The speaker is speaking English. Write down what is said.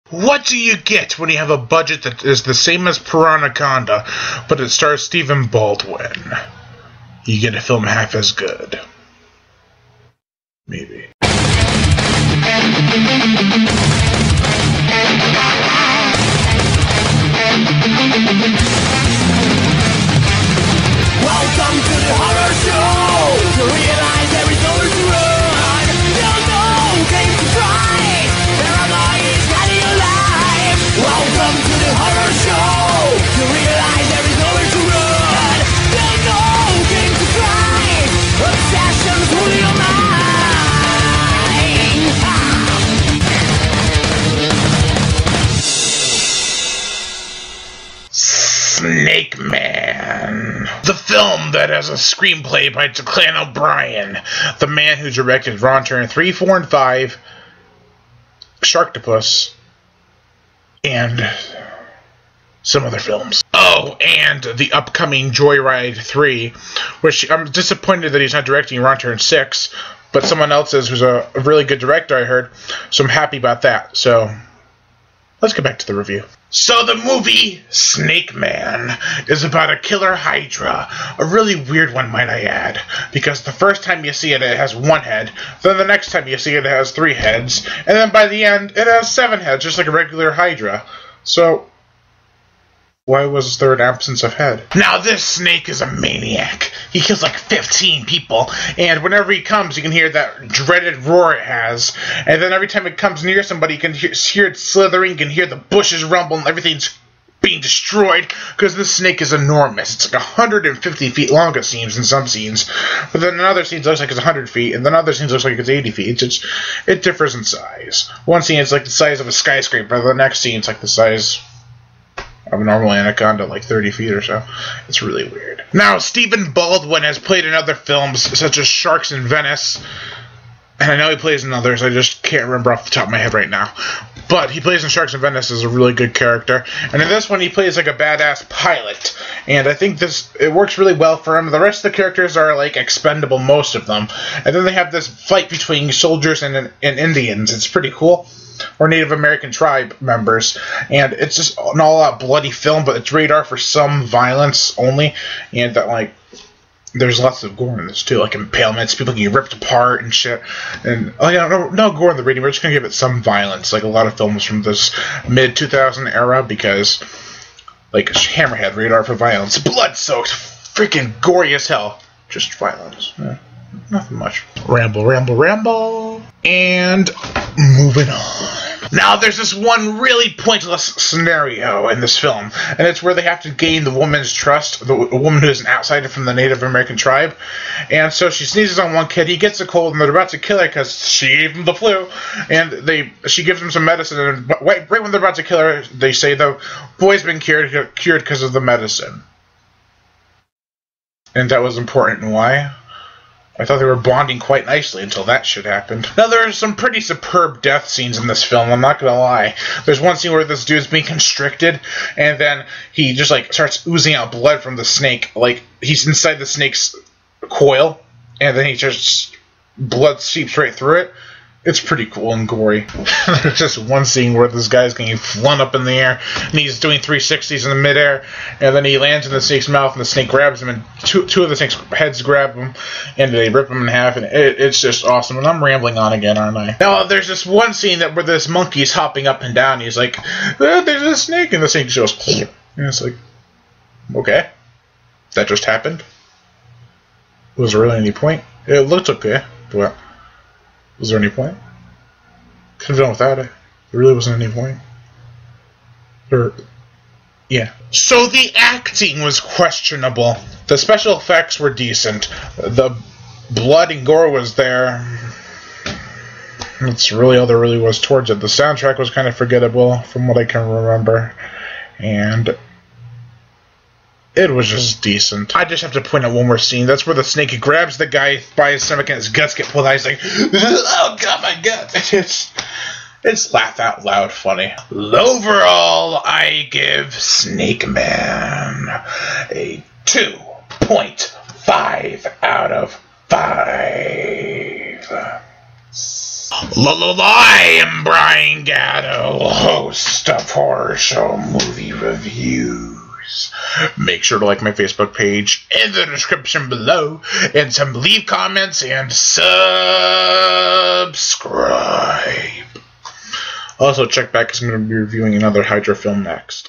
What do you get when you have a budget that is the same as Piranhaconda, but it stars Stephen Baldwin? You get a film half as good. Maybe. Welcome to the horror show. To realize there is nowhere to run. There's no game to try. Paranoia is running your life. Welcome to the horror show. To realize there is nowhere to run. There's no game to try. Obsessions rule your mind. SnakeMan. The film that has a screenplay by Declan O'Brien, the man who directed Wrong Turn 3, 4, and 5, Sharktopus, and some other films. Oh, and the upcoming Joyride 3, which I'm disappointed that he's not directing Wrong Turn 6, but someone else is who's a really good director, I heard, so I'm happy about that. So let's get back to the review. So the movie SnakeMan is about a killer hydra, a really weird one, might I add, because the first time you see it, it has one head, then the next time you see it, it has 3 heads, and then by the end, it has 7 heads, just like a regular hydra. So why was there an absence of head? Now this snake is a maniac. He kills like 15 people, and whenever he comes, you can hear that dreaded roar it has, and then every time it comes near somebody, you can hear it slithering, you can hear the bushes rumble, and everything's being destroyed, because this snake is enormous. It's like 150 feet long, it seems, in some scenes, but then in other scenes it looks like it's 100 feet, and then other scenes it looks like it's 80 feet. It differs in size. One scene it's like the size of a skyscraper, the next scene it's like the size of a normal anaconda, like 30 feet or so. It's really weird. Now, Stephen Baldwin has played in other films, such as Sharks in Venice, and I know he plays in others, I just can't remember off the top of my head right now. But he plays in Sharks in Venice as a really good character, and in this one he plays like a badass pilot, and I think it works really well for him. The rest of the characters are like expendable, most of them, and then they have this fight between soldiers and Indians. It's pretty cool. Or Native American tribe members, and it's just an all-out bloody film, but it's rated R for some violence only, and that, like, there's lots of gore in this too, like impalements, people getting ripped apart and shit, and no gore in the rating. We're just gonna give it some violence, like a lot of films from this mid-2000 era, because, like, Hammerhead, rated R for violence, blood-soaked, freaking gory as hell, just violence. Yeah. Nothing much. Ramble. And moving on. Now, there's this one really pointless scenario in this film, and it's where they have to gain the woman's trust, the woman who is an outsider from the Native American tribe. And so she sneezes on one kid, he gets a cold, and they're about to kill her because she gave him the flu. And she gives him some medicine, and right when they're about to kill her, they say the boy's been cured because of the medicine. And that was important. And why? I thought they were bonding quite nicely until that shit happened. Now, there are some pretty superb death scenes in this film, I'm not gonna lie. There's one scene where this dude's being constricted, and then he just, like, starts oozing out blood from the snake. Like, he's inside the snake's coil, and then he just... blood seeps right through it. It's pretty cool and gory. There's just one scene where this guy's getting flung up in the air, and he's doing 360s in the midair, and then he lands in the snake's mouth, and the snake grabs him, and two of the snake's heads grab him, and they rip him in half, and it's just awesome. And I'm rambling on again, aren't I? Now, there's this one scene where this monkey's hopping up and down, and he's like, there's a snake, and the snake just goes, and it's like, okay, that just happened? Was there really any point? It looked okay, but... was there any point? Could have done without it. There really wasn't any point. Yeah. So the acting was questionable. The special effects were decent. The blood and gore was there. That's really all there really was towards it. The soundtrack was kind of forgettable from what I can remember. And it was just decent. I just have to point out one more scene. That's where the snake grabs the guy by his stomach and his guts get pulled out. He's like, oh god, my gut. It's laugh out loud funny. Overall, I give SnakeMan a 2.5 out of 5. I am Brian Gatto, host of Horror Show Movie Reviews. Make sure to like my Facebook page in the description below, and leave comments and subscribe. Also, check back because I'm going to be reviewing another Hydra film next.